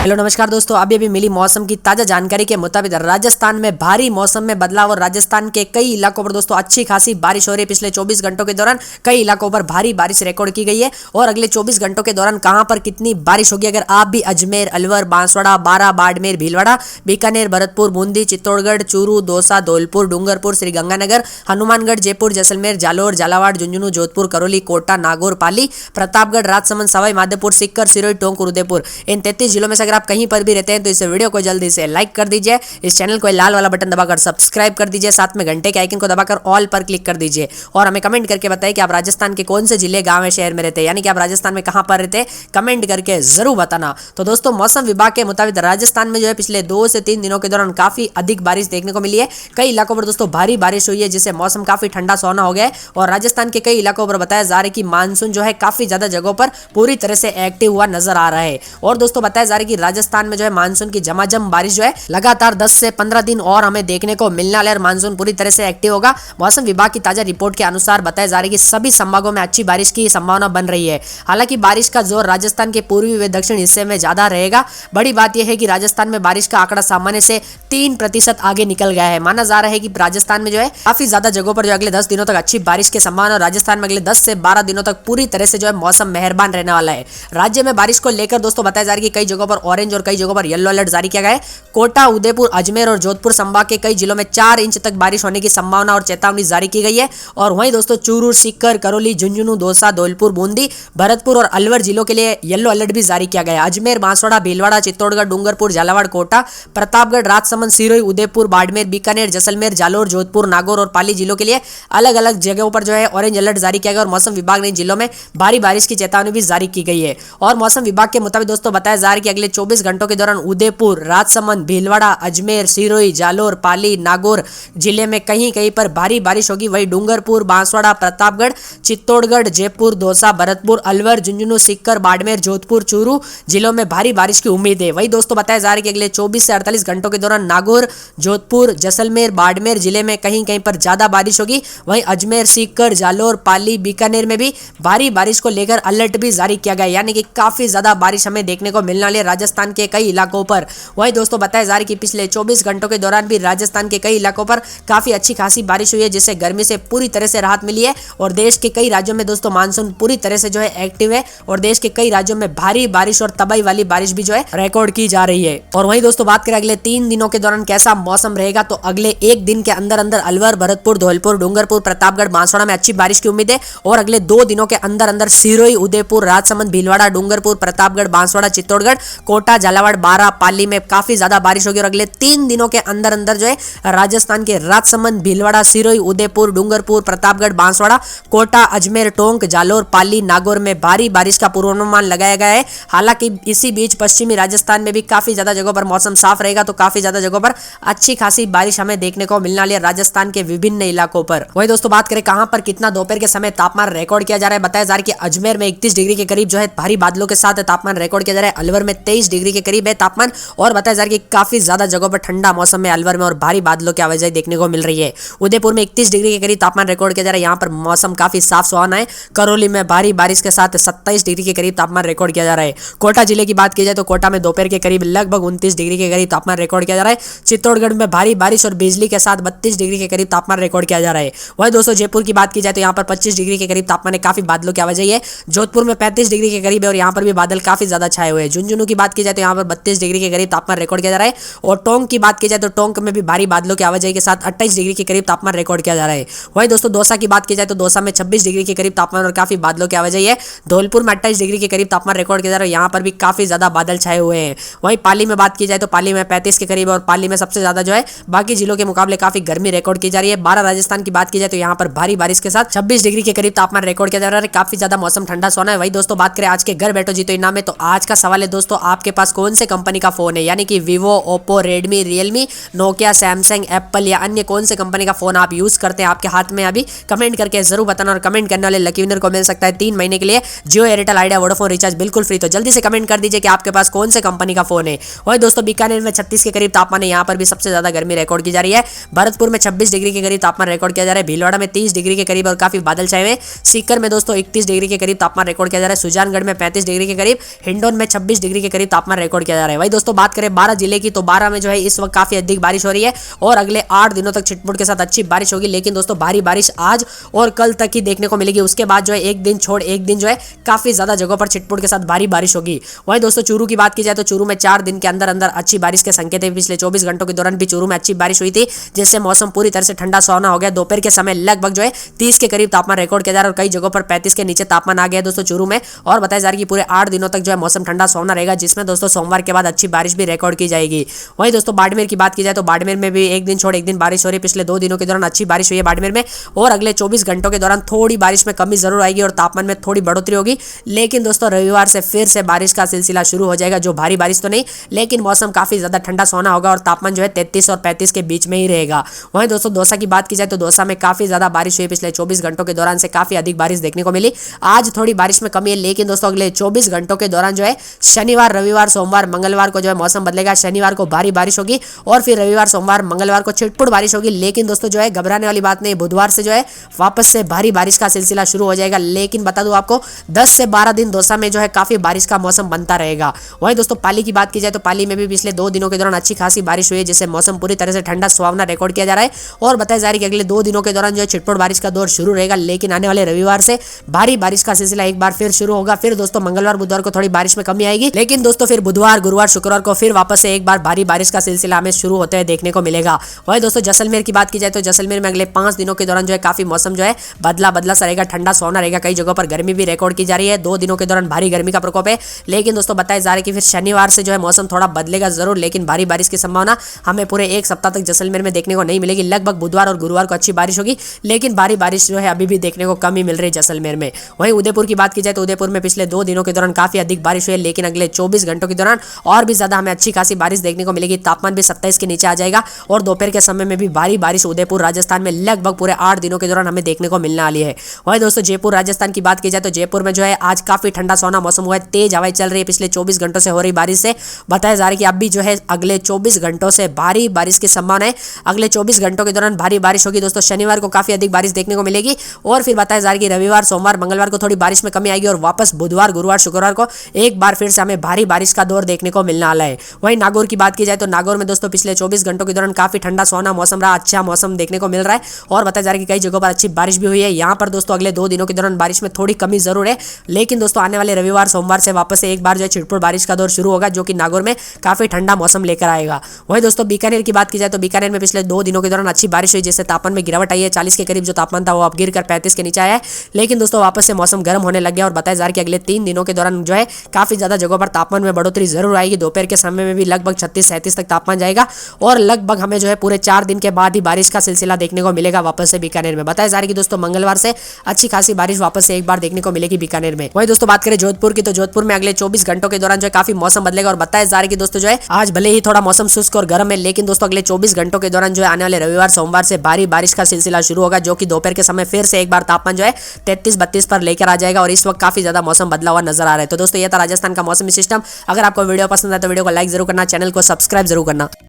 Hello नमस्कार दोस्तों, अभी अभी मिली मौसम की ताजा जानकारी के मुताबिक राजस्थान में भारी मौसम में बदलाव और राजस्थान के कई इलाकों पर दोस्तों अच्छी खासी बारिश हो रही है। पिछले 24 घंटों के दौरान कई इलाकों पर भारी बारिश रिकॉर्ड की गई है और अगले 24 घंटों के दौरान कहां पर कितनी बारिश होगी, अगर आप भी अजमेर, अलवर, बांसवाड़ा, बारा, बाड़मेर, भीलवाड़ा, बीकानेर, भरतपुर, बूंदी, चित्तौड़गढ़, चूरू, दौसा, धौलपुर, डूंगरपुर, श्रीगंगानगर, हनुमानगढ़, जयपुर, जैसलमेर, जालोर, झालावाड़, झुंझुनू, जोधपुर, करौली, कोटा, नागौर, पाली, प्रतापगढ़, राजसमंद, सवाई माधोपुर, सीकर, सिरोही, टोंक, उदयपुर, इन 33 जिलों में से अगर आप कहीं पर भी रहते हैं तो इस वीडियो को जल्दी से लाइक कर दीजिए, इस चैनल को लाल वाला बटन दबाकर सब्सक्राइब कर दीजिए, साथ में घंटे के आइकन को दबाकर ऑल पर क्लिक कर दीजिए और हमें कमेंट करके बताइए कि आप राजस्थान के कौन से जिले, गांव, शहर में रहते हैं, यानी कि आप राजस्थान में कहां पर रहते हैं, कमेंट करके जरूर बताना। तो दोस्तों, मौसम विभाग के मुताबिक राजस्थान में जो है पिछले 2 से 3 दिनों के दौरान काफी अधिक बारिश देखने को मिली है। कई इलाकों पर दोस्तों भारी बारिश हुई है, जिससे मौसम काफी ठंडा सोना हो गया है और राजस्थान के कई इलाकों पर बताया जा रहा है कि मानसून जो है काफी ज्यादा जगहों पर पूरी तरह से एक्टिव हुआ नजर आ रहा है। और दोस्तों बताया जा रहा है कि राजस्थान में जो है मानसून की झमाझम बारिश जो है लगातार 10 से 15 दिन और हमें देखने को मिलने वाला है और मानसून पूरी तरह से एक्टिव होगा। मौसम विभाग की ताजा रिपोर्ट के अनुसार बताया जा रहा है कि सभी संभागों में अच्छी बारिश की संभावना बन रही है। हालांकि बारिश का जोर राजस्थान के पूर्वी व दक्षिण हिस्से में ज्यादा रहेगा। बड़ी बात यह है कि राजस्थान में बारिश का आंकड़ा सामान्य से 3% आगे निकल गया है। माना जा रहा है कि राजस्थान में जो है काफी ज्यादा जगहों पर जो अगले 10 दिनों तक अच्छी बारिश की संभावना, राजस्थान में अगले 10 से 12 दिनों तक पूरी तरह से जो है मौसम मेहरबान रहने वाला है। राज्य में बारिश को लेकर दोस्तों बताया जा रहा है कि कई जगहों पर ऑरेंज और कई जगहों पर येलो अलर्ट जारी किया गया है। कोटा, उदयपुर, अजमेर और जोधपुर संभाग के कई जिलों में 4 इंच तक बारिश होने की संभावना और चेतावनी जारी की गई है। और वहीं दोस्तों चूरू, सीकर, करौली, झुंझुनू, दौसा, धौलपुर, बूंदी, भरतपुर और अलवर जिलों के लिए येलो अलर्ट भी जारी किया गया है। अजमेर, बांसवाड़ा, भीलवाड़ा, चित्तौड़गढ़, डूंगरपुर, झालावाड़, कोटा, प्रतापगढ़, राजसमंद, सिरोही, उदयपुर, बाड़मेर, बीकानेर, जैसलमेर, जालोर, जोधपुर, नागौर और पाली जिलों के लिए अलग अलग जगहों पर जो है ऑरेंज अलर्ट जारी किया गया और मौसम विभाग ने जिलों में भारी बारिश की चेतावनी भी जारी की गई है। और मौसम विभाग के मुताबिक दोस्तों बताया जा रहा है कि अगले 24 घंटों के दौरान उदयपुर, राजसमंद, भीलवाड़ा, अजमेर, सिरोही, जालोर, पाली, नागौर जिले में कहीं कहीं पर भारी बारिश होगी। वहीं डूंगरपुर, बांसवाड़ा, प्रतापगढ़, चित्तौड़गढ़, जयपुर, दौसा, भरतपुर, अलवर, झुंझुनू, सीकर, बाड़मेर, जोधपुर, चूरू जिलों में भारी बारिश की उम्मीद है। वहीं दोस्तों बताया जा रहा है कि अगले 24 से 48 घंटों के दौरान नागौर, जोधपुर, जैसलमेर, बाड़मेर जिले में कहीं कहीं पर ज्यादा बारिश होगी। वहीं अजमेर, सीकर, जालोर, पाली, बीकानेर में भी भारी बारिश को लेकर अलर्ट भी जारी किया गया है, यानी कि काफी ज्यादा बारिश हमें देखने को मिलने वाली है राजस्थान के कई इलाकों पर। वहीं दोस्तों बताया जा रहा है कि पिछले 24 घंटों के दौरान भी राजस्थान के कई इलाकों पर काफी अच्छी खासी बारिश हुई है, जिससे गर्मी से पूरी तरह से राहत मिली है। और देश के कई राज्यों में दोस्तों मानसून पूरी तरह से जो है एक्टिव है और देश के कई राज्यों में भारी बारिश और तबाही वाली बारिश भी जो है रिकॉर्ड की जा रही है। और वहीं दोस्तों बात करें अगले 3 दिनों के दौरान कैसा मौसम रहेगा, तो अगले 1 दिन के अंदर अंदर अलवर, भरतपुर, धौलपुर, डूंगरपुर, प्रतापगढ़, बांसवाड़ा में अच्छी बारिश की उम्मीद है। और अगले 2 दिनों के अंदर अंदर सिरोही, उदयपुर, राजसमंद, भीलवाड़ा, डूंगरपुर, प्रतापगढ़, बांसवाड़ा, चित्तौड़गढ़, कोटा, झालावाड़, बारा, पाली में काफी ज्यादा बारिश होगी। और अगले 3 दिनों के अंदर अंदर जो है राजस्थान के राजसमंद, भीलवाड़ा, सिरोही, उदयपुर, डूंगरपुर, प्रतापगढ़, बांसवाड़ा, कोटा, अजमेर, टोंक, जालोर, पाली, नागौर में भारी बारिश का पूर्वानुमान लगाया गया है। हालांकि इसी बीच पश्चिमी राजस्थान में भी काफी ज्यादा जगहों पर मौसम साफ रहेगा, तो काफी ज्यादा जगहों पर अच्छी खासी बारिश हमें देखने को मिलने वाली है राजस्थान के विभिन्न इलाकों पर। वही दोस्तों बात करें कहां पर कितना दोपहर के समय तापमान रिकॉर्ड किया जा रहा है, बताया जा रहा है कि अजमेर में 31 डिग्री के करीब जो है भारी बादलों के साथ तापमान रिकॉर्ड किया जा रहा है। अलवर में 23 डिग्री के करीब है तापमान और बताया जा रहा है कि काफी ज्यादा जगहों पर ठंडा मौसम में अलवर में और भारी बादलों की आवाजाही देखने को मिल रही है। उदयपुर में 31 डिग्री के करीब तापमान रिकॉर्ड किया जा रहा है, यहाँ पर मौसम काफी साफ सुहाना है। करौली में भारी बारिश के साथ 27 डिग्री के करीब तापमान रिकॉर्ड किया जा रहा है। कोटा जिले की बात की जाए तो कोटा में दोपहर के करीब लगभग 29 डिग्री के करीब तापमान रिकॉर्ड किया जा रहा है। चित्तौड़गढ़ में भारी बारिश और बिजली के साथ 32 डिग्री के करीब तापमान रिकॉर्ड किया जा रहा है। वही दोस्तों जयपुर की बात की जाए तो यहाँ पर 25 डिग्री के करीब तापमान है, काफी बादलों की आवाजाही है। जोधपुर में 35 डिग्री के करीब है और यहाँ पर भी बादल काफी ज्यादा छाए हुए हैं। झुंझुनू की बात की जाए तो यहाँ पर 32 डिग्री के करीब तापमान रिकॉर्ड किया जा रहा है। और टोंक की बात की जाए तो टोंक में भी भारी बादलों की आवाजाही के साथ 28 डिग्री के करीब तापमान रिकॉर्ड किया जा रहा है। वही दोस्तों दौसा की बात की जाए तो दौसा में 26 डिग्री के करीब तापमान और काफी बादलों की आवाजाही है। धौलपुर में 28 डिग्री के करीब तापमान रिकॉर्ड किया जा रहा है, यहाँ पर भी काफी ज्यादा बादल छाए हुए हैं। वहीं पाली में बात की जाए तो पाली में 35 के करीब और पाली में सबसे ज्यादा जो है बाकी जिलों के मुकाबले काफी गर्मी रिकॉर्ड की जा रही है। 12 राजस्थान की बात की जाए तो यहाँ पर भारी बारिश के साथ 26 डिग्री के करीब तापमान रिकॉर्ड किया जा रहा है, काफी ज्यादा मौसम ठंडा सोना है। वही दोस्तों बात करें आज के घर बैठो जीतो इनाम में, तो आज का सवाल है दोस्तों आपके पास कौन से कंपनी का फोन है, यानी कि Vivo, Oppo, Redmi, Realme, Nokia, Samsung, Apple या अन्य कौन से कंपनी का फोन आप यूज करते हैं आपके हाथ में अभी, कमेंट करके जरूर बताना। और कमेंट करने वाले लकी विनर को मिल सकता है 3 महीने के लिए जियो, एयरटेल, आइडिया, वोडाफोन रिचार्ज बिल्कुल फ्री। तो जल्दी से कमेंट कर दीजिए कि आपके पास कौन से कंपनी का फोन है। वही दोस्तों बीकानेर में 36 के करीब तापमान है, यहाँ पर भी सबसे ज्यादा गर्मी रिकॉर्ड की जा रही है। भरतपुर में 26 डिग्री के करीब तापमान रिकॉर्ड किया जा रहा है। भीलवाड़ा में 30 डिग्री के करीब और काफी बादल छाए हुए। सीकर में दोस्तों 31 डिग्री के करीब तापमान रिकॉर्ड किया जा रहा है। सुजानगढ़ में 35 डिग्री के करीब, हिंडौन में 26 डिग्री के करीब तापमान रिकॉर्ड किया जा रहा है। वही दोस्तों बात करें 12 जिले की, तो 12 में जो है इस वक्त काफी अधिक बारिश हो रही है और अगले 8 दिनों तक छिटपुट के साथ अच्छी बारिश होगी। लेकिन दोस्तों भारी बारिश आज और कल तक ही देखने को मिलेगी, उसके बाद जो है एक दिन छोड़ एक दिन जो है काफी ज्यादा जगहों पर छिटपुट के साथ भारी बारिश होगी। वहीं दोस्तों चूरू की बात की जाए तो चूरू में 4 दिन के अंदर अंदर अच्छी बारिश के संकेत है। पिछले 24 घंटों के दौरान भी चूरू में अच्छी बारिश हुई थी, जिससे मौसम पूरी तरह से ठंडा सुहावना हो गया। दोपहर के समय लगभग जो है 30 के करीब तापमान रिकॉर्ड किया जा रहा है और कई जगहों पर 35 के नीचे तापमान आ गया दोस्तों चूरू में। और बताया जा रहा है कि पूरे 8 दिनों तक जो है मौसम ठंडा सुहावना रहेगा, जिसमें दोस्तों सोमवार के बाद अच्छी बारिश भी रिकॉर्ड की जाएगी। वहीं दोस्तों बाड़मेर की बात की जाए तो बाड़मेर में भी एक दिन छोड़ एक दिन बारिश हो रही है। पिछले 2 दिनों के दौरान अच्छी बारिश हुई है बाड़मेर में और अगले 24 घंटों के दौरान थोड़ी बारिश में कमी जरूर आएगी और तापमान में थोड़ी बढ़ोतरी होगी। लेकिन दोस्तों रविवार से फिर से बारिश का सिलसिला शुरू हो जाएगा, जो भारी बारिश तो नहीं लेकिन मौसम काफी ज्यादा ठंडा सोना होगा और तापमान जो है 33 और 35 के बीच में ही रहेगा। वहीं दोस्तों दौसा की बात की जाए तो दौसा में काफी ज्यादा बारिश हुई। पिछले 24 घंटों के दौरान से काफी अधिक बारिश देखने को मिली। आज थोड़ी बारिश में कमी है, लेकिन दोस्तों अगले 24 घंटों के दौरान जो है शनिवार रविवार सोमवार मंगलवार को जो है मौसम बदलेगा। शनिवार को भारी बारिश होगी और फिर रविवार सोमवार मंगलवार को छिटपुट बारिश होगी। लेकिन दोस्तों जो है घबराने वाली बात नहीं, बुधवार से जो है वापस से भारी बारिश का सिलसिला शुरू हो जाएगा। लेकिन बता दूं आपको 10 से 12 दिन दौसा में जो है काफी बारिश का मौसम बनता रहेगा। वहीं दोस्तों पाली की बात की जाए तो पाली में भी पिछले 2 दिनों के दौरान अच्छी खासी बारिश हुई है, जिससे मौसम पूरी तरह से ठंडा सुहावना रिकॉर्ड किया जा रहा है। और बताया जा रहा है कि अगले 2 दिनों के दौरान जो है छिटपुट बारिश का दौर शुरू रहेगा, लेकिन आने वाले रविवार से भारी बारिश का सिलसिला एक बार फिर शुरू होगा। फिर दोस्तों मंगलवार बुधवार को थोड़ी बारिश में कमी आएगी, लेकिन दोस्तों फिर बुधवार गुरुवार शुक्रवार को फिर वापस से एक बार भारी बारिश का सिलसिला हमें शुरू होते हुए देखने को मिलेगा। वहीं दोस्तों जैसलमेर की बात की जाए तो जैसलमेर में अगले 5 दिनों के दौरान जो है काफी मौसम जो है बदला बदला सा रहेगा, ठंडा सोना रहेगा। कई जगहों पर गर्मी भी रिकॉर्ड की जा रही है। 2 दिनों के दौरान भारी गर्मी का प्रकोप है। लेकिन दोस्तों बताया जा रहा है कि फिर शनिवार से जो है मौसम थोड़ा बदलेगा जरूर, लेकिन भारी बारिश की संभावना हमें पूरे एक सप्ताह तक जैसलमेर में देखने को नहीं मिलेगी। लगभग बुधवार और गुरुवार को अच्छी बारिश होगी, लेकिन भारी बारिश जो है अभी भी देखने को कम ही मिल रही है जैसलमेर में। वहीं उदयपुर की बात की जाए तो उदयपुर में पिछले 2 दिनों के दौरान काफी अधिक बारिश हुई है, लेकिन अगले 24 घंटों के दौरान और भी ज्यादा हमें अच्छी खासी बारिश देखने को मिलेगी। तापमान भी 27 के नीचे आ जाएगा और दोपहर के समय में भी भारी बारिश उदयपुर राजस्थान में लगभग पूरे 8 दिनों के दौरान हमें देखने को मिलने वाली है। वहीं दोस्तों जयपुर राजस्थान की बात की जाए तो जयपुर में जो है आज काफी ठंडा सोना मौसम हुआ है, तेज हवाएं चल रही है। पिछले 24 घंटों से हो रही बारिश से बताया जा रहा है कि अब भी जो है अगले 24 घंटों से भारी बारिश की संभावना है। अगले 24 घंटों के दौरान भारी बारिश होगी दोस्तों। शनिवार को काफी अधिक बारिश देखने को मिलेगी और फिर बताया जा रहा है कि रविवार सोमवार मंगलवार को थोड़ी बारिश में कमी आएगी और वापस बुधवार गुरुवार शुक्रवार को एक बार फिर से हमें भारी बारिश का दौर देखने को मिलने वाला है। वहीं नागौर की बात की जाए तो नागौर में दोस्तों पिछले 24 घंटों के दौरान काफी ठंडा सोना मौसम रहा, अच्छा मौसम देखने को मिल रहा है और बताया जा रहा है कि कई जगहों पर अच्छी बारिश भी हुई है। यहाँ पर दोस्तों अगले 2 दिनों के दौरान बारिश में थोड़ी कमी जरूर है, लेकिन दोस्तों आने वाले रविवार सोमवार से वापस से एक बार जो है छिटपुट बारिश का दौर शुरू होगा, जो कि नागौर में काफी ठंडा मौसम लेकर आएगा। वहीं दोस्तों बीकानेर की बात की जाए तो बीकानेर में पिछले 2 दिनों के दौरान अच्छी बारिश हुई, जिससे तापमान में गिरावट आई है। 40 के करीब जो तापमान था वो अब गिरकर 35 के नीचे आया है। लेकिन दोस्तों वापस से मौसम गर्म होने लग गया और बताया जा रहा है कि अगले 3 दिनों के दौरान जो है काफी ज्यादा जगहों पर तापमान में बढ़ोतरी जरूर आएगी। दोपहर के समय में भी लगभग 36-37 तक तापमान जाएगा और लगभग हमें जो है पूरे 4 दिन के बाद ही बारिश का सिलसिला देखने को मिलेगा वापस से बीकानेर में। बताया जा रहा है कि दोस्तों मंगलवार से अच्छी खासी बारिश वापस से एक बार देखने को मिलेगी बीकानेर में। वहीं दोस्तों बात करें जोधपुर की तो जोधपुर में अगले 24 घंटों के दौरान जो है काफी मौसम बदलेगा और बताया जा रहा है कि दोस्तों जो है आज भले ही थोड़ा मौसम शुष्क और गर्म है, लेकिन दोस्तों अगले 24 घंटों के दौरान जो है आने वाले रविवार सोमवार से भारी बारिश का सिलसिला शुरू होगा, जो कि दोपहर के समय फिर से एक बार तापमान जो है 33-32 पर लेकर आ जाएगा और इस वक्त काफी ज्यादा मौसम बदला हुआ नजर आ रहा है। तो दोस्तों ये था राजस्थान का मौसमी सिस्टम। अगर आपको वीडियो पसंद आए तो वीडियो को लाइक जरूर करना, चैनल को सब्सक्राइब जरूर करना।